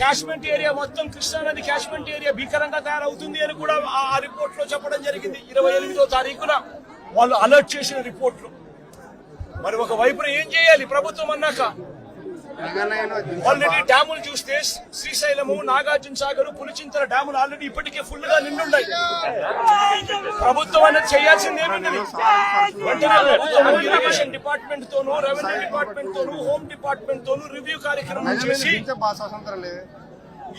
Catchment area మొత్తం కృష్ణానది catchment area భీకరంగా తయారవుతుంది అని కూడా ఆ రిపోర్ట్ లో చెప్పడం జరిగింది. 28వ తారీఖున వాళ్ళు అలర్ట్ చేసిన రిపోర్ట్లు. మరి ఒక వైపున ఏం చేయాలి ప్రభుత్వం అన్నాక? ఆల్రెడీ డ్యాములు చూస్తే శ్రీశైలము, నాగార్జున సాగర్, పులిచింతల డ్యాములు ఆల్రెడీ ఇప్పటికే ఫుల్ గా నిండున్నాయి. ప్రభుత్వం అనేది చేయాల్సింది ఏముంది? ఇరిగేషన్ డిపార్ట్మెంట్ తోనూ, రెవెన్యూ డిపార్ట్మెంట్ తోనూ, హోమ్ డిపార్ట్మెంట్ తోనూ రివ్యూ కార్యక్రమం చేసి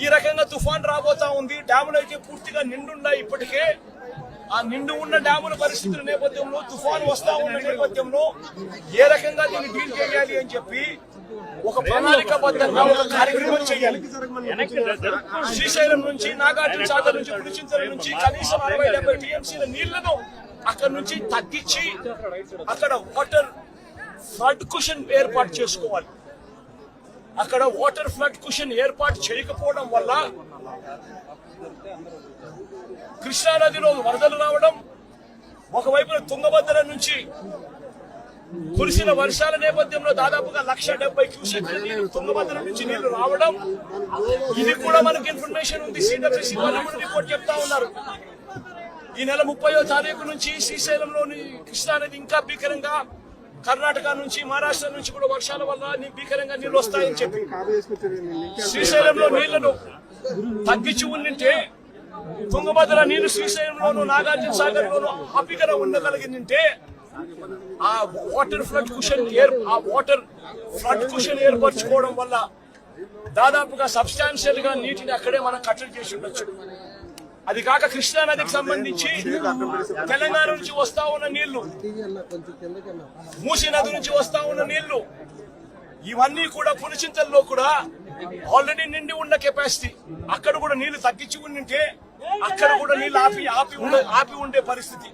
ఈ రకంగా తుఫాన్ రాబోతా ఉంది. డ్యాములు అయితే పూర్తిగా నిండున్నాయి ఇప్పటికే. ఆ నిండు ఉన్న డ్యాముల పరిస్థితుల నేపథ్యంలో, తుఫాను వస్తా ఉన్న నేపథ్యంలో ఏ రకంగా దీన్ని డీల్ చేయాలి అని చెప్పి ఒక ప్రణాళికాబద్ధంగా ఒక కార్యక్రమం చేయాలి. శ్రీశైలం నుంచి, నాగార్జున సాగర్ నుంచి, పులిచింతల నుంచి కనీసం 60-70 టీఎంసీల నీళ్లను అక్కడ నుంచి తగ్గించి అక్కడ వాటర్ ఫ్లడ్ కుషన్ ఏర్పాటు చేసుకోవాలి. అక్కడ వాటర్ ఫ్లడ్ కుషన్ ఏర్పాటు చేయకపోవడం వల్ల కృష్ణానదిలో వరదలు రావడం, ఒకవైపున తుంగభద్ర నుంచి కురిసిన వర్షాల నేపథ్యంలో దాదాపుగా 170 క్యూసెక్ల నీళ్లు తుంగభద్ర నుంచి నీళ్లు రావడం, ఇది కూడా మనకి ఇన్ఫర్మేషన్ ఉంది. సిడబ్ల్యూసీ వాళ్ళు కూడా రిపోర్ట్ చెప్తా ఉన్నారు. ఈ నెల 30వ తారీఖు నుంచి శ్రీశైలంలోని కృష్ణానది ఇంకా భీకరంగా, కర్ణాటక నుంచి, మహారాష్ట్ర నుంచి కూడా వర్షాల వల్ల భీకరంగా నీళ్లు వస్తాయని చెప్పి శ్రీశైలంలో నీళ్లను తగ్గించి ఉండింటే, తుంగభద్ర నీళ్లు శ్రీశైలంలోను, నాగార్జున సాగర్ లోను అప్పికర ఉండగలిగిందంటే ఆ వాటర్ ఫ్లడ్ కుషన్ ఏర్పరచుకోవడం వల్ల దాదాపుగా సబ్స్టాన్షియల్ గా నీటిని అక్కడే మనం కట్టడి చేసి ఉండొచ్చు. అది కాక కృష్ణా నదికి సంబంధించి తెలంగాణ నుంచి వస్తా ఉన్న నీళ్లు, మూసీ నది నుంచి వస్తా ఉన్న నీళ్లు, ఇవన్నీ కూడా పులిచింతల్లో కూడా ఆల్రెడీ నిండి ఉన్న కెపాసిటీ. అక్కడ కూడా నీళ్లు తగ్గించి ఉండింటే అక్కడ కూడా నీళ్లు ఆపి ఉండే పరిస్థితి.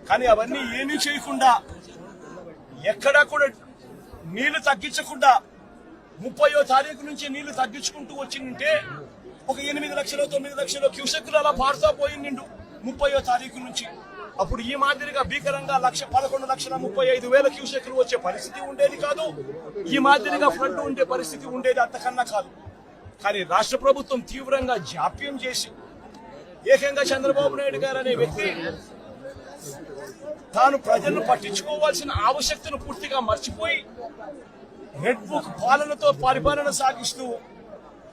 కానీ అవన్నీ ఏమీ చేయకుండా, ఎక్కడా కూడా నీళ్లు తగ్గించకుండా 30వ తారీఖు నుంచి నీళ్లు తగ్గించుకుంటూ వచ్చిందంటే ఒక 8 లక్షలు 9 లక్షలు క్యూసెక్లు అలా పారుతా పోయిండు 30వ తారీఖు నుంచి. అప్పుడు ఈ మాదిరిగా భీకరంగా 11,35,000 క్యూసెక్లు వచ్చే పరిస్థితి ఉండేది కాదు. ఈ మాదిరిగా ఫ్లడ్ ఉండే పరిస్థితి ఉండేది అంతకన్నా కాదు. కానీ రాష్ట్ర ప్రభుత్వం తీవ్రంగా జాప్యం చేసి, ఏకంగా చంద్రబాబు నాయుడు గారు అనే వ్యక్తి తాను ప్రజలను పట్టించుకోవాల్సిన ఆవశ్యకతను పూర్తిగా మర్చిపోయి రెడ్ బుక్ పాలనతో పరిపాలన సాగిస్తూ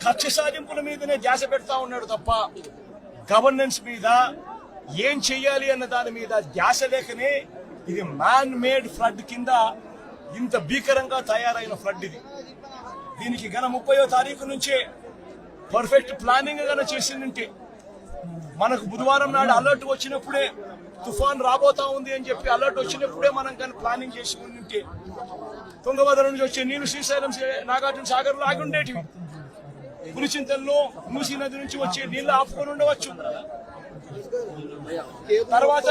కక్ష సాధింపుల మీదనే ధ్యాస పెడతా ఉన్నాడు తప్ప గవర్నెన్స్ మీద, ఏం చెయ్యాలి అన్న దాని మీద ధ్యాస లేకనే ఇది మ్యాన్ మేడ్ ఫ్లడ్ కింద ఇంత భీకరంగా తయారైన ఫ్లడ్ ఇది. దీనికి గన 30వ తారీఖు నుంచే పర్ఫెక్ట్ ప్లానింగ్ గన చేసిందంటే, మనకు బుధవారం నాడు అలర్ట్ వచ్చినప్పుడే తుఫాన్ రాబోతా ఉంది అని చెప్పి అలర్ట్ వచ్చినప్పుడే మనం కానీ ప్లానింగ్ చేసి ఉంటే తుంగభద్ర నుంచి వచ్చే నీళ్లు శ్రీశైలం, నాగార్జున సాగర్ ఆగి ఉండేటివి. పులిచింతల్లో మూసీ నది నుంచి వచ్చే నీళ్లు ఆపుకొని ఉండవచ్చు. తర్వాత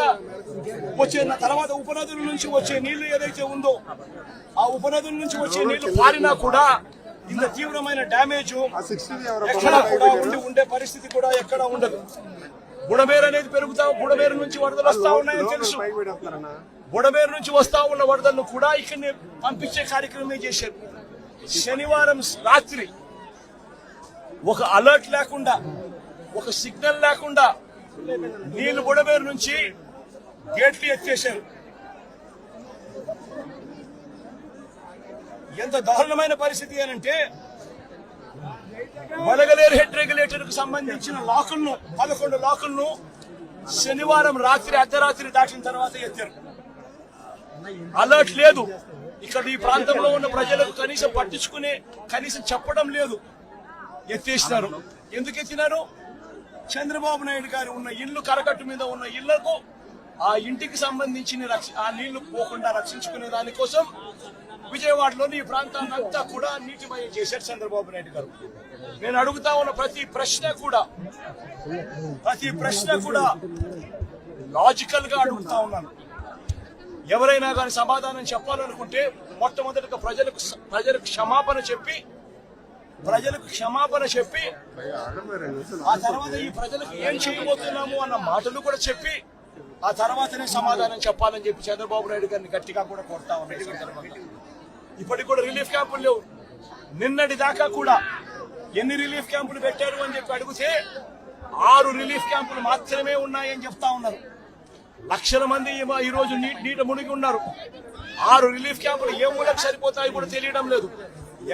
ఉపనదుల నుంచి వచ్చే నీళ్లు ఏదైతే ఉందో, ఆ ఉపనదుల నుంచి వచ్చే నీళ్లు పారినా కూడా ఇంత తీవ్రమైన డ్యామేజ్ ఎక్కడా కూడా ఉండే పరిస్థితి కూడా ఎక్కడా ఉండదు. బుడమేరు అనేది బుడమేరు నుంచి వరదలు వస్తా ఉన్నాయని తెలుసు. బుడమేరు నుంచి వస్తా ఉన్న వరదలను కూడా ఇక్కడనే పంపించే కార్యక్రమం చేశారు. శనివారం రాత్రి ఒక అలర్ట్ లేకుండా, ఒక సిగ్నల్ లేకుండా నీళ్లు బుడమేరు నుంచి గేట్లు ఎత్తేశారు. ఎంత దారుణమైన పరిస్థితి అనంటే, వలగలేరు హెడ్ రెగ్యులేటర్ కు సంబంధించిన లాకులను 11 లాకులను శనివారం రాత్రి అర్ధరాత్రి దాటిన తర్వాత ఎత్తారు. అలర్ట్ లేదు. ఇక్కడ ఈ ప్రాంతంలో ఉన్న ప్రజలకు కనీసం చెప్పడం లేదు. ఎత్తేసినారు. ఎందుకు ఎత్తినారు? చంద్రబాబు నాయుడు గారు ఉన్న ఇల్లు, కరకట్టు మీద ఉన్న ఇళ్లకు ఆ ఇంటికి సంబంధించిన ఆ నీళ్లు పోకుండా రక్షించుకునే దానికోసం విజయవాడలోని ఈ ప్రాంతాన్ని అంతా కూడా నీటిమయం చేశారు చంద్రబాబు నాయుడు గారు. నేను అడుగుతా ఉన్న ప్రతి ప్రశ్న కూడా లాజికల్ గా అడుగుతా ఉన్నాను. ఎవరైనా కానీ సమాధానం చెప్పాలనుకుంటే మొట్టమొదటిగా ప్రజలకు క్షమాపణ చెప్పి ఆ తర్వాత ఈ ప్రజలకు ఏం చేయబోతున్నాము అన్న మాటలు కూడా చెప్పి ఆ తర్వాతనే సమాధానం చెప్పాలని చెప్పి చంద్రబాబు నాయుడు గారిని గట్టిగా కూడా కోరుతా ఉన్నాను. ఇప్పటికి కూడా రిలీఫ్ క్యాంపులు లేవు. నిన్నటి దాకా కూడా ఎన్ని రిలీఫ్ క్యాంపులు పెట్టారు అని చెప్పి అడిగితే 6 రిలీఫ్ క్యాంపులు మాత్రమే ఉన్నాయని చెప్తా ఉన్నారు. లక్షల మంది ఈ రోజు నీట మునిగి ఉన్నారు. 6 రిలీఫ్ క్యాంపులు ఏ మూలకు సరిపోతాయో కూడా తెలియడం లేదు.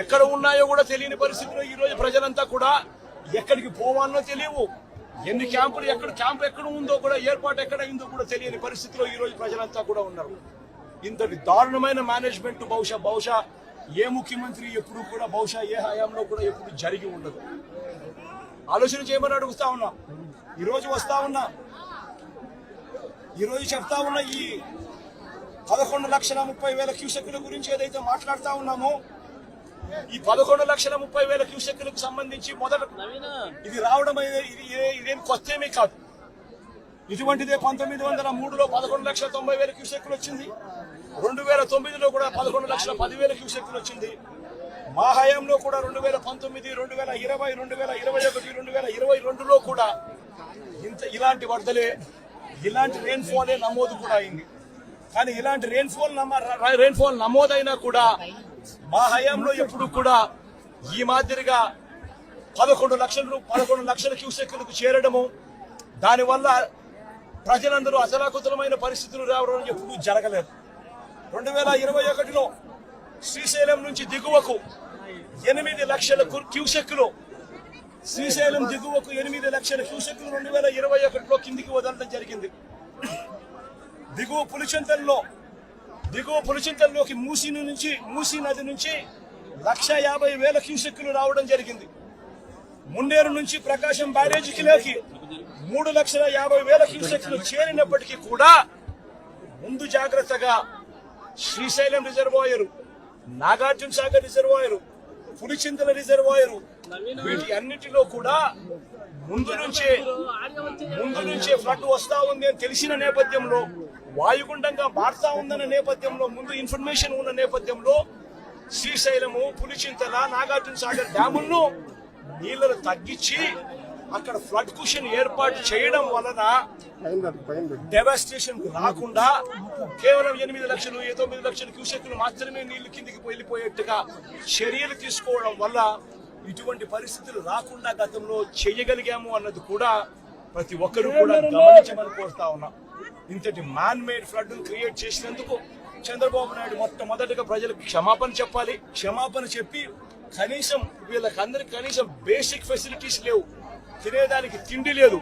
ఎక్కడ ఉన్నాయో కూడా తెలియని పరిస్థితిలో ఈ రోజు ప్రజలంతా కూడా ఎక్కడికి పోవాలనో తెలియవు. ఎన్ని క్యాంపులు క్యాంప్ ఎక్కడ ఉందో కూడా ఏర్పాటు ఎక్కడ అయిందో కూడా తెలియని పరిస్థితిలో ఈ రోజు ప్రజలంతా కూడా ఉన్నారు. ఇంతటి దారుణమైన మేనేజ్మెంట్ బహుశా ఏ ముఖ్యమంత్రి ఎప్పుడు కూడా బహుశా ఏ హయాంలో కూడా ఎప్పుడు జరిగి ఉండదు. ఆలోచన చేయమని అడుగుతా ఉన్నా. ఈరోజు వస్తా ఉన్నా, ఈరోజు చెప్తా ఉన్నా ఈ 11,30,000 క్యూసెక్కుల గురించి ఏదైతే మాట్లాడుతా ఉన్నామో, ఈ 11,30,000 క్యూసెక్కులకు సంబంధించి మొదట ఇది రావడం ఇదేం కొత్తేమీ కాదు. ఇటువంటిదే 1903లో 11,90,000 క్యూసెక్కులు వచ్చింది. 2009లో కూడా 11,10,000 క్యూసెక్కులు వచ్చింది. మా హయాంలో కూడా 2019, 2020, 2021, 2022లో కూడా ఇలాంటి వరదలే, ఇలాంటి రెయిన్ఫాలే నమోదు కూడా అయింది. కానీ ఇలాంటి రెయిన్ఫాల్ నమోదైనా కూడా మా హయాంలో ఎప్పుడు కూడా ఈ మాదిరిగా 11 లక్షల క్యూసెక్కులకు చేరడము, దానివల్ల ప్రజలందరూ అతలాకుతలమైన పరిస్థితులు రావడం ఎప్పుడు జరగలేదు. 2021లో శ్రీశైలం నుంచి దిగువకు 8 లక్షల క్యూసెక్కులు, శ్రీశైలం దిగువకు 8 లక్షల క్యూసెక్కులు 2021లో కిందికి వదలడం జరిగింది. దిగువ పులిచింతల్లోకి మూసీ నది నుంచి 1,50,000 క్యూసెక్కులు రావడం జరిగింది. మున్నేరు నుంచి ప్రకాశం బ్యారేజీకి 3,50,000 క్యూసెక్కులు చేరినప్పటికీ కూడా ముందు జాగ్రత్తగా Srisailam reservoir, Nagarjuna Sagar reservoir, Pulichintala reservoir, వీటి అన్నిటిలో కూడా ముందు నుంచే ఫ్లడ్ వస్తా ఉంది అని తెలిసిన నేపథ్యంలో, వాయుగుండంగా మారుతా ఉందన్న నేపథ్యంలో, ముందు ఇన్ఫర్మేషన్ ఉన్న నేపథ్యంలో శ్రీశైలము, పులిచింతల, నాగార్జున సాగర్ డ్యాములను నీళ్లను తగ్గించి అక్కడ ఫ్లడ్ కుషన్ ఏర్పాటు చేయడం వలన డెవాస్టేషన్ రాకుండా కేవలం 8 లక్షలు 9 లక్షల క్యూసెక్కులు మాత్రమే నీళ్లు కిందికి వెళ్ళిపోయేట్టుగా చర్యలు తీసుకోవడం వల్ల ఇటువంటి పరిస్థితులు రాకుండా గతంలో చేయగలిగాము అన్నది కూడా ప్రతి ఒక్కరూ కూడా గమనించమని కోరుతా ఉన్నాం. ఇంతటి మ్యాన్ మేడ్ ఫ్లడ్ క్రియేట్ చేసినందుకు చంద్రబాబు నాయుడు మొట్టమొదటిగా ప్రజలకు క్షమాపణ చెప్పాలి. క్షమాపణ చెప్పి వీళ్ళకందరికి కనీసం బేసిక్ ఫెసిలిటీస్ లేవు, తినేదానికి తిండి లేదు.